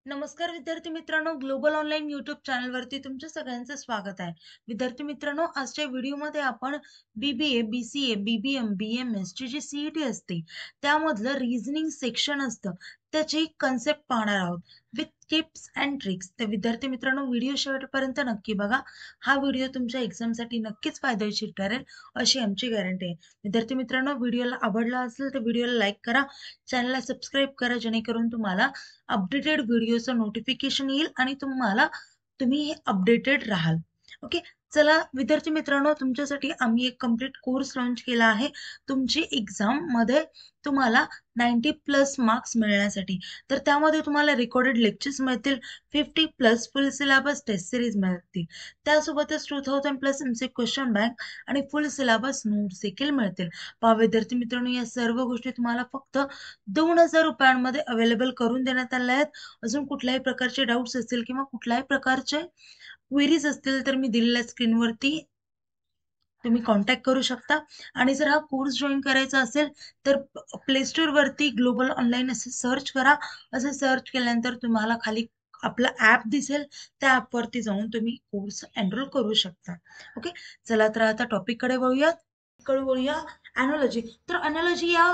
नमस्कार विद्यार्थी मित्रांनो, ग्लोबल ऑनलाईन यूट्यूब चॅनलवरती तुमच्या सगळ्यांचं स्वागत आहे. विद्यार्थी मित्रांनो, आजच्या व्हिडिओमध्ये आपण बीबीए, बीसीए, बीबीएम, बीएमएस ची जी सीईटी असते त्यामधलं रिझनिंग सेक्शन असतं त्याची कन्सेप्ट पाहणार आहोत विथ टिप्स अँड ट्रिक्स. तर विद्यार्थी मित्रांनो, व्हिडिओ शेवटपर्यंत नक्की बघा. हा व्हिडिओ तुमच्या एक्झामसाठी नक्कीच फायदेशीर ठरेल अशी आमची गॅरंटी आहे. विद्यार्थी मित्रांनो, व्हिडिओला आवडला असेल तर व्हिडिओला लाईक करा, चॅनलला सबस्क्राईब करा, जेणेकरून तुम्हाला अपडेटेड व्हिडिओचं नोटिफिकेशन येईल आणि तुम्ही अपडेटेड राहाल. ओके, चला विद्यार्थी मित्रांनो, तुमच्यासाठी आम्ही एक कम्प्लीट कोर्स लॉन्च केला आहे तुमची एक्झाम मध्ये तुम्हाला 90+ मार्क्स मिळण्यासाठी. तर त्यामध्ये तुम्हाला रेकॉर्डेड लेक्चर्स मिळतील, 50+ फुल सिलेबस टेस्ट सिरीज मिळतील, त्यासोबतच 2000+ एमसी क्वेश्चन बँक आणि फुल सिलेबस नोट्स देखील मिळतील. पहा विद्यार्थी मित्रांनो, या सर्व गोष्टी तुम्हाला फक्त 2000 रुपयांमध्ये अवेलेबल करून देण्यात आल्या आहेत. अजून कुठल्याही प्रकारचे डाऊट्स असतील किंवा कुठल्याही प्रकारचे क्वेरीज असतील तर मी दिलेल्या स्क्रीनवरती तुम्ही कॉन्टॅक्ट करू शकता. आणि जर हा कोर्स जॉईन करायचा असेल तर प्ले स्टोर वरती ग्लोबल ऑनलाईन असे सर्च करा. असं सर्च केल्यानंतर तुम्हाला खाली आपला ऍप दिसेल, त्या ऍपवरती जाऊन तुम्ही कोर्स एनरोल करू शकता. ओके, चला तर आता टॉपिककडे वळूया. अॅनॉलॉजी. तर अॅनॉलॉजी या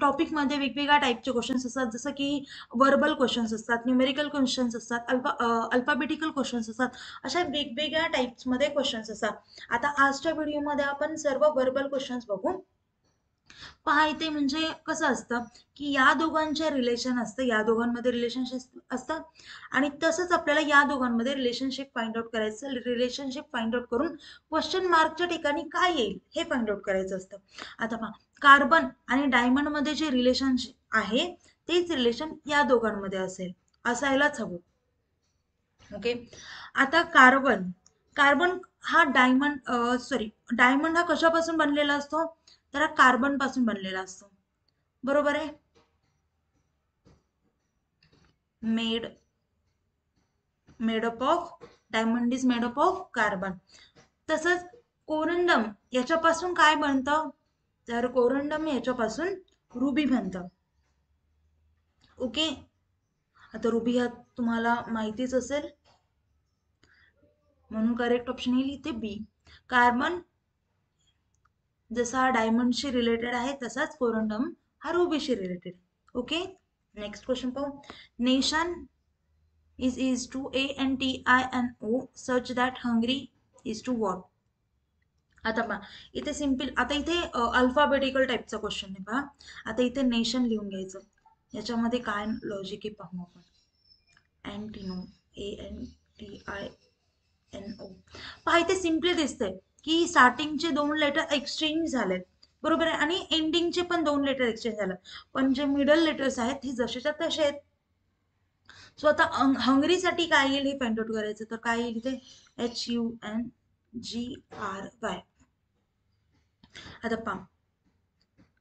टॉपिकमध्ये वेगवेगळ्या टाईपचे क्वेश्चन्स असतात, जसं की वर्बल क्वेश्चन्स असतात, न्यूमेरिकल क्वेश्चन्स असतात, अल्फाबेटिकल क्वेश्चन्स असतात. अशा वेगवेगळ्या टाईप्समध्ये क्वेश्चन्स असतात. आता आजच्या व्हिडिओमध्ये आपण सर्व वर्बल क्वेश्चन्स बघू. पहा इथे म्हणजे कसं असतं की या दोघांचे रिलेशन असतं, या दोघांमध्ये रिलेशनशिप असतं आणि तसंच आपल्याला या दोघांमध्ये रिलेशनशिप फाइंड आउट करायचं. रिलेशनशिप फाइंड आउट करून क्वेश्चन मार्कच्या ठिकाणी काय येईल हे फाइंड आउट करायचं असतं. आता पहा, कार्बन आणि डायमंड मध्ये जे रिलेशनशिप आहे तेच रिलेशन या दोघांमध्ये असायलाच हवं. ओके, आता कार्बन कार्बन हा डायमंड हा कशापासून बनलेला असतो, तर हा कार्बन पासून बनलेला असतो. बरोबर आहे. Made made up of diamond is made up of carbon. तसंच कोरंडम याच्यापासून काय बनतं, तर कोरंडम याच्यापासून रुबी बनतं. ओके, आता रुबी हा तुम्हाला माहितीच असेल, म्हणून करेक्ट ऑप्शन येईल इथे बी. कार्बन जसा डायमंडशी रिलेटेड आहे तसाच कोरंडम हा रुबीशी रिलेटेड. ओके, नेक्स्ट क्वेश्चन पाहू. Nation is to ANTINO such that Hungary is to what. आता पहा इथे सिंपल, आता इथे अल्फाबेटिकल टाईपचा क्वेश्चन आहे. पहा आता इथे नेशन लिहून घ्यायचं, याच्यामध्ये काय लॉजिक आहे पाहू आपण. अँटिनो, ANTINO. पहा इथे सिम्पली दिसतंय की स्टार्टिंगचे 2 लेटर एक्सचेंज झालेत, बरोबर आहे, आणि एंडिंगचे पण 2 लेटर एक्सचेंज झाले, पण जे मिडल लेटर्स आहेत हे जसेच्या तसे आहेत. सो आता हंगरीसाठी काय येईल हे फाइंड आउट करायचं. तर काय येईल इथे HUNGRY. आता पहा,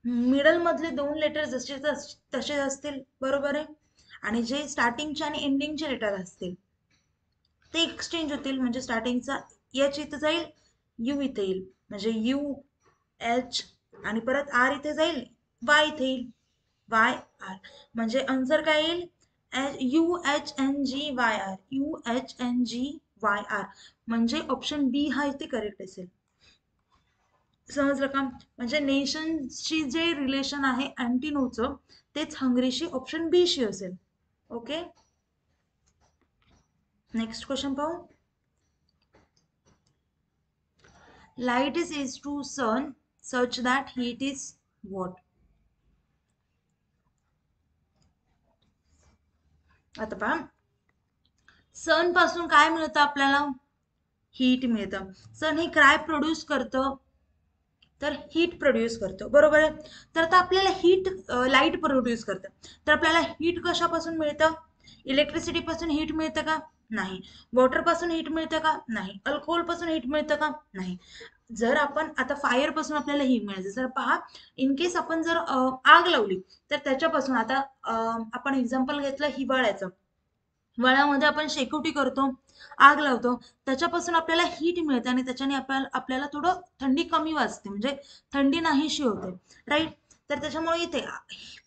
मिडल मधले 2 लेटर जसे तसेच असतील, बरोबर आहे, आणि जे स्टार्टिंगचे आणि एंडिंगचे लेटर असतील ते एक्सचेंज होतील. म्हणजे स्टार्टिंगचा एच इथे जाईल, यू इथे येईल, म्हणजे UH, आणि परत आर इथे जाईल, वाय इथे येईल, YR. म्हणजे आन्सर काय येईल, UHNGYR. UHNGYR म्हणजे ऑप्शन बी हा इथे करेक्ट असेल. समजलं का? म्हणजे नेशनशी जे रिलेशन आहे अँटिनोचं तेच हंगरीशी ऑप्शन बी शी असेल. ओके, नेक्स्ट क्वेश्चन पाहू. Light is to sun such that heat is what. आता पहा, सन पासून काय मिळतं आपल्याला, हीट मिळतं. सन हे काय प्रोड्यूस करतं, तर हीट प्रोड्यूस करतो, बरोबर आहे. तर आता आपल्याला लाईट प्रोड्यूस करतं, तर आपल्याला हीट कशापासून मिळतं, इलेक्ट्रिसिटी पासून हीट मिळतं का, नाही. वॉटर पासून हीट मिळतं का, नाही. अल्कोहोल पासून हीट मिळतं का, नाही. जर आपण आता फायर पासून आपल्याला हीट मिळायचं, जर पहा इन केस आपण जर आग लावली तर त्याच्यापासून, आता आपण एक्झाम्पल घेतलं हिवाळ्याचं, हिवाळ्यामध्ये आपण शेकोटी करतो, आग लावतो, त्याच्यापासून आपल्याला हीट मिळते आणि त्याच्याने आपल्याला थोडं थंडी कमी वाजते, म्हणजे थंडी नाहीशी होते, राईट. तर त्याच्यामुळे इथे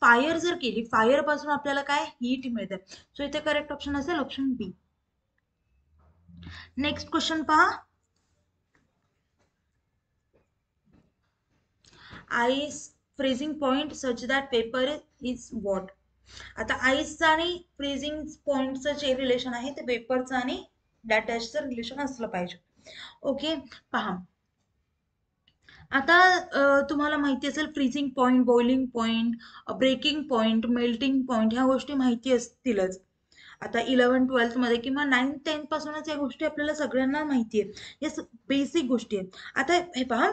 फायर जर केली, फायर पासून आपल्याला काय हीट मिळते. सो इथे करेक्ट ऑप्शन असेल ऑप्शन बी. नेक्स्ट क्वेश्चन पहा. Ice freezing point such that paper is what. आता आईसचं आणि फ्रीजिंग पॉइंटचं जे रिलेशन आहे ते पेपरचं आणि डॅटॅचचं रिलेशन असलं पाहिजे. ओके, पहा. आता तुम्हाला माहिती असेल freezing point, boiling point, breaking point, melting point ह्या गोष्टी माहिती असतीलच. आता 11th-12th मध्ये किंवा 9th-10th पासूनच या गोष्टी आपल्याला सगळ्यांना माहिती आहेत. या बेसिक गोष्टी आहेत. आता हे पहा,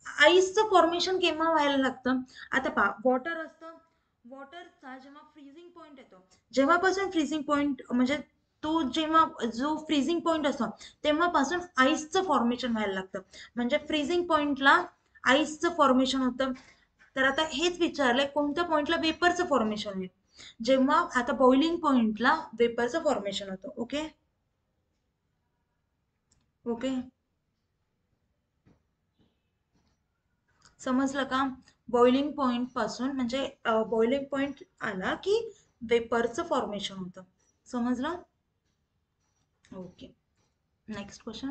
आईसचं फॉर्मेशन केव्हा व्हायला लागतं. आता पहा, वॉटर असतं, वॉटरचा जेव्हा फ्रीजिंग पॉइंट येतो, जेव्हापासून फ्रीजिंग पॉइंट म्हणजे तो जेव्हा जो फ्रीजिंग पॉइंट असतो तेव्हापासून आईसचं फॉर्मेशन व्हायला लागतं. म्हणजे फ्रीजिंग पॉइंटला आईसचं फॉर्मेशन होतं. तर आता हेच विचारलंय कोणत्या पॉइंटला वेपरचं फॉर्मेशन होईल. जेव्हा आता बॉइलिंग पॉइंटला वेपरचं फॉर्मेशन होतं. ओके ओके, समजलं का. बॉइलिंग पॉइंट पासून म्हणजे बॉइलिंग पॉइंट आला की वेपरचं फॉर्मेशन होतं. समजलं. Okay, next question.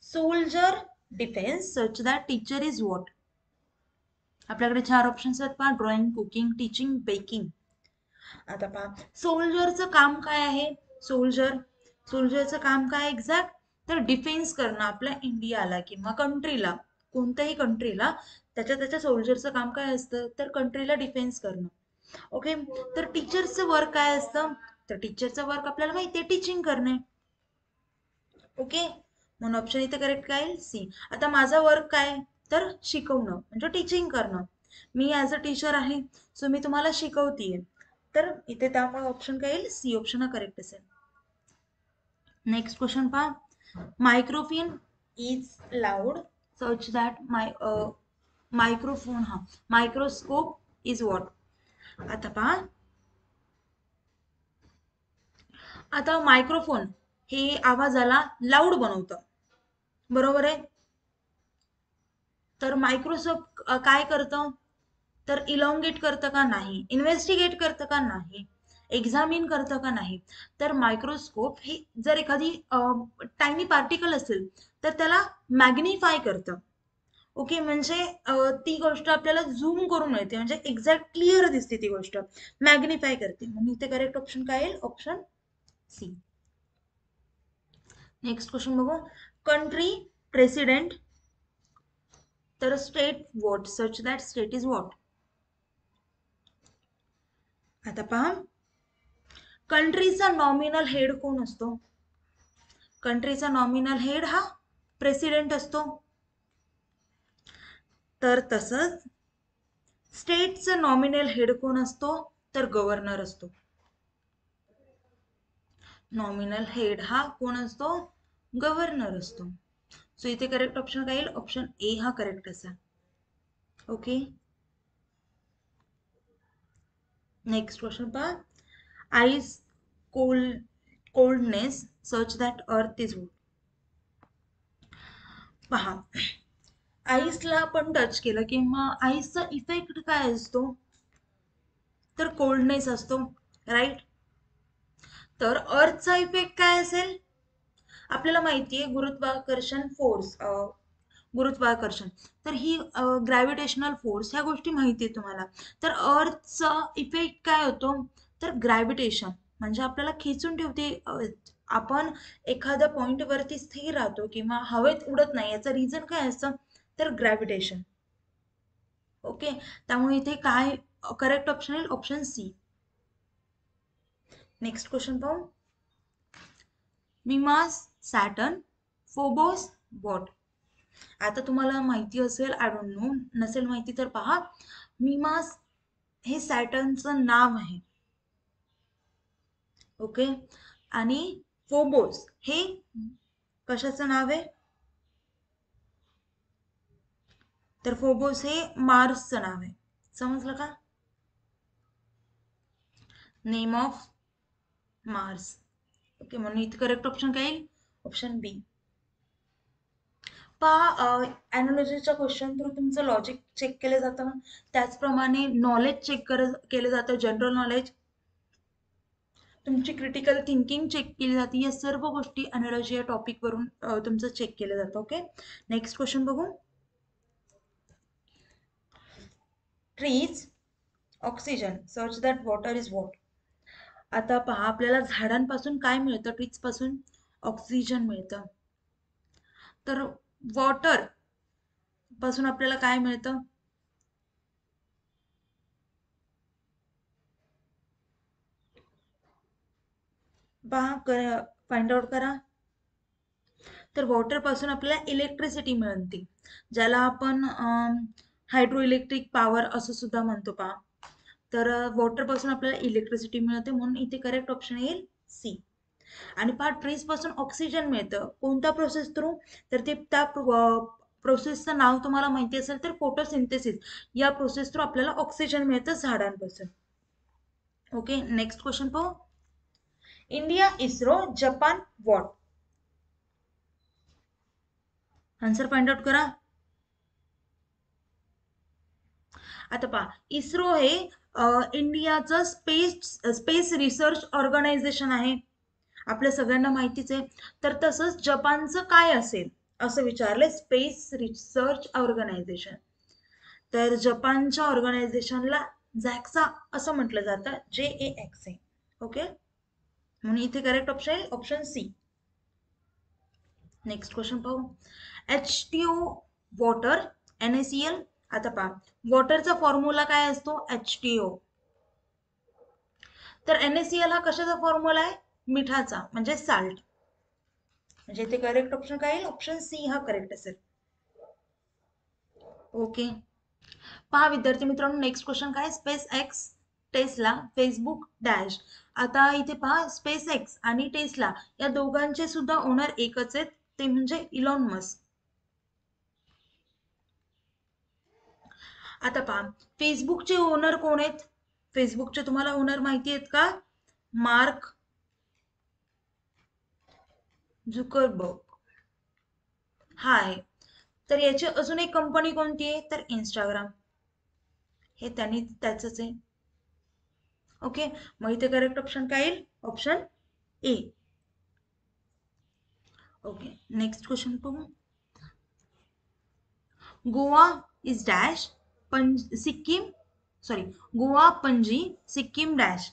Soldier defence such that teacher is what. आपल्याकडे 4 ऑप्शन्स आहेत पहा. Drawing, cooking, teaching, baking. आता पहा, सोल्जरचं काम काय आहे. सोल्जरचं काम काय एक्झॅक्ट, तर डिफेन्स करणं आपल्या इंडियाला किंवा कंट्रीला, कोणत्याही कंट्रीला त्याच्या सोल्जरचं काम काय असतं, तर कंट्रीला डिफेन्स करणं. ओके, तर टीचरचं वर्क काय असतं, तर टीचरचं वर्क आपल्याला माहिती आहे टीचिंग करणे. ओके, म्हणून ऑप्शन इथे करेक्ट काय येईल सी. आता माझा वर्क काय, तर शिकवणं म्हणजे टीचिंग करणं. मी ॲज अ टीचर आहे, सो मी तुम्हाला शिकवतीये. तर इथे त्यामुळे ऑप्शन काय येईल सी ऑप्शन हा करेक्ट असेल. नेक्स्ट क्वेश्चन पहा. Microphone is loud such that microphone हा मायक्रोस्कोप इज वॉट. आता पहा, आता मायक्रोफोन हे आवाजाला लाऊड बनवतं, बरोबर आहे. तर मायक्रोस्कोप काय करतं, तर इलॉंगेट करतं का नाही, इन्व्हेस्टिगेट करतं का नाही, एक्झामिन करतं का नाही. तर मायक्रोस्कोप हे जर एखादी टायनी पार्टिकल असेल तर त्याला मॅग्निफाय करतं. ओके, म्हणजे ती गोष्ट आपल्याला झूम करून मिळते, म्हणजे एक्झॅक्ट क्लिअर दिसते ती गोष्ट, मॅग्निफाय करते. म्हणून इथे करेक्ट ऑप्शन काय येईल ऑप्शन सी. नेक्स्ट क्वेश्चन बघू. कंट्री, प्रेसिडेंट, तर state what such that state is what. आता पहा, कंट्रीचा नॉमिनल हेड कोण असतो, कंट्रीचा नॉमिनल हेड हा प्रेसिडेंट असतो. तर तसंच स्टेटचं नॉमिनल हेड कोण असतो, तर गव्हर्नर असतो. नॉमिनल हेड हा कोण असतो, गव्हर्नर असतो. सो इथे करेक्ट ऑप्शन काय येईल ऑप्शन ए हा करेक्ट असा. ओके, नेक्स्ट क्वेश्चन पहा. Ice coldness such that earth is what. पहा, आईसला आपण टच केलं किंवा आईसचा इफेक्ट काय असतो, तर कोल्डनेस असतो, राईट. तर अर्थचा इफेक्ट काय असेल, आपल्याला माहिती आहे गुरुत्वाकर्षण फोर्स, गुरुत्वाकर्षण, तर ही ग्रॅव्हिटेशनल फोर्स ह्या गोष्टी माहिती आहे तुम्हाला. तर अर्थचा इफेक्ट काय होतो, तर ग्रॅव्हिटेशन म्हणजे आपल्याला खेचून ठेवते. आपण एखाद्या पॉइंट वरती स्थिर राहतो किंवा हवेत उडत नाही, याचं रिझन काय असतं, तर ग्रॅव्हिटेशन. ओके, त्यामुळे इथे काय करेक्ट ऑप्शन येईल ऑप्शन सी. नेक्स्ट क्वेश्चन पाहू. मिमास, सॅटर्न, फोबोस, वॉट. आता तुम्हाला माहिती असेल, आय डोंट नो, नसेल माहिती तर पहा. मिमास हे सॅटर्नचं नाव आहे. ओके, आणि फोबोस हे कशाचं नाव आहे, तर फोबोस हे मार्सचं नाव आहे. समजलं का, नेम ऑफ मार्स. ओके, म्हणून इथे करेक्ट ऑप्शन काय येईल ऑप्शन बी. पहा ॲनालॉजीच्या क्वेश्चन थ्रू तुमचं लॉजिक चेक केलं जातं, त्याचप्रमाणे नॉलेज चेक केलं जातं, जनरल नॉलेज, तुमची क्रिटिकल थिंकिंग चेक केली जाते. या सर्व गोष्टी ॲनालॉजी या टॉपिकवरून तुमचं चेक केलं जातं. ओके, नेक्स्ट क्वेश्चन बघू. Trees oxygen search that water is what. आता पहा आपल्याला झाडांपासून काय मिळतं, ट्रीज पासून ऑक्सिजन मिळतं. तर वॉटर पासून आपल्याला काय मिळतं, पहा फाइंड आउट करा. तर वॉटर पासून आपल्याला इलेक्ट्रिसिटी मिळते, ज्याला आपण हायड्रो इलेक्ट्रिक पॉवर असं सुद्धा म्हणतो. पहा तर वॉटर पासून आपल्याला इलेक्ट्रिसिटी मिळते, म्हणून इथे करेक्ट ऑप्शन येईल सी. आणि पहा ट्रीज पासून ऑक्सिजन मिळतं कोणत्या प्रोसेस थ्रू, तर ते त्या प्रोसेसचं नाव तुम्हाला माहिती असेल तर फोटोसिंथेसिस. या प्रोसेस थ्रू आपल्याला ऑक्सिजन मिळतं झाडांपासून. ओके, नेक्स्ट क्वेश्चन पाहू. India, ISRO, Japan, what. Answer find out करा. आता पहा इस्रो हे इंडियाचं स्पेस रिसर्च ऑर्गनायझेशन आहे, आपल्या सगळ्यांना माहितीच आहे. तर तसंच जपानचं काय असेल असं विचारले, स्पेस रिसर्च ऑर्गनायझेशन. तर जपानच्या ऑर्गनायझेशनला झॅक्सा असं म्हटलं जातं, JAXA. ओके, म्हणून इथे करेक्ट ऑप्शन आहे ऑप्शन सी. नेक्स्ट क्वेश्चन पाहू. H2O water, NaCl. आता पहा वॉटरचा फॉर्म्युला काय असतो, H2O. तर NaCl हा कशाचा फॉर्म्युला आहे, मिठाचा, म्हणजे साल्ट. म्हणजे इथे करेक्ट ऑप्शन काय येईल, ऑप्शन सी हा करेक्ट असेल. ओके, पहा विद्यार्थी मित्रांनो नेक्स्ट क्वेश्चन काय, space x, Tesla, Facebook dash. आता इथे पहा स्पेस एक्स आणि टेस्ला या दोघांचे सुद्धा ओनर एकच आहेत, ते म्हणजे इलॉन मस्क. आता पहा फेसबुकचे ओनर कोण आहेत, फेसबुकचे तुम्हाला ओनर माहिती आहेत का, मार्क झुकरबर्ग हा आहे. तर याची अजून एक कंपनी कोणती आहे, तर इंस्टाग्राम, हे त्यांनी त्याचंच आहे. ओके, मग इथे करेक्ट ऑप्शन काय येईल, option A. Okay, next question पाहू. Goa is dash, Sikkim, sorry, Goa, Panaji, Sikkim dash.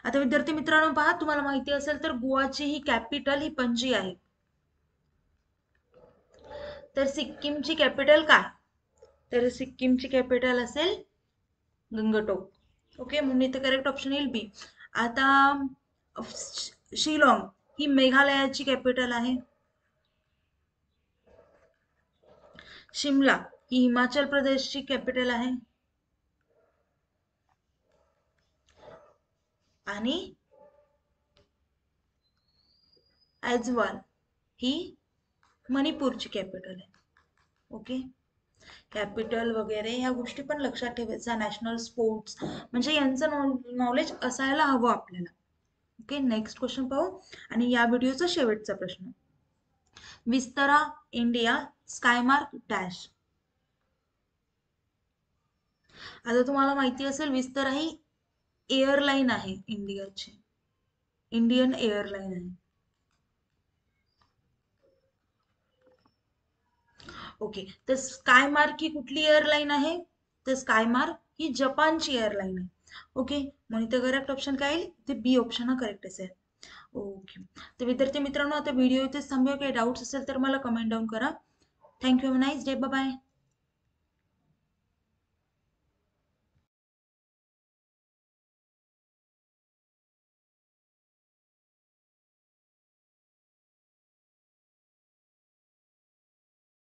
आता विद्यार्थी मित्रांनो पहा तुम्हाला माहिती असेल तर गोवाची ही कॅपिटल ही पणजी आहे. तर सिक्कीमची कॅपिटल काय, तर सिक्कीमची कॅपिटल असेल गंगटोक. ओके, म्हणून इथे करेक्ट ऑप्शन येईल बी. आता शिलाँग ही मेघालयाची कॅपिटल आहे. शिमला ही हिमाचल प्रदेशची कॅपिटल आहे. आणि ऐझवाल ही मणिपूरची कॅपिटल आहे. ओके, कॅपिटल वगैरे ह्या गोष्टी पण लक्षात ठेवायच्या, नॅशनल स्पोर्ट्स म्हणजे यांचं नॉलेज असायला हवं आपल्याला. ओके, नेक्स्ट क्वेश्चन पाहू आणि या व्हिडिओचा शेवटचा प्रश्न. Vistara India Skymark dash. आता तुम्हाला माहिती असेल विस्तारा ही एअरलाईन आहे इंडियाची, इंडियन एअरलाईन आहे. ओके, तर स्कायमार्क ही कुठली एअरलाईन आहे, तर स्कायमार्क ही जपानची एअरलाईन आहे. ओके, मग इथे करेक्ट ऑप्शन काय येईल, ते बी ऑप्शन हा करेक्ट असेल. ओके, तर विद्यार्थी मित्रांनो आता व्हिडिओ इथे थांबूया. काही डाऊट्स असेल तर मला कमेंट डाऊन करा. Thank you, have a nice day, bye bye.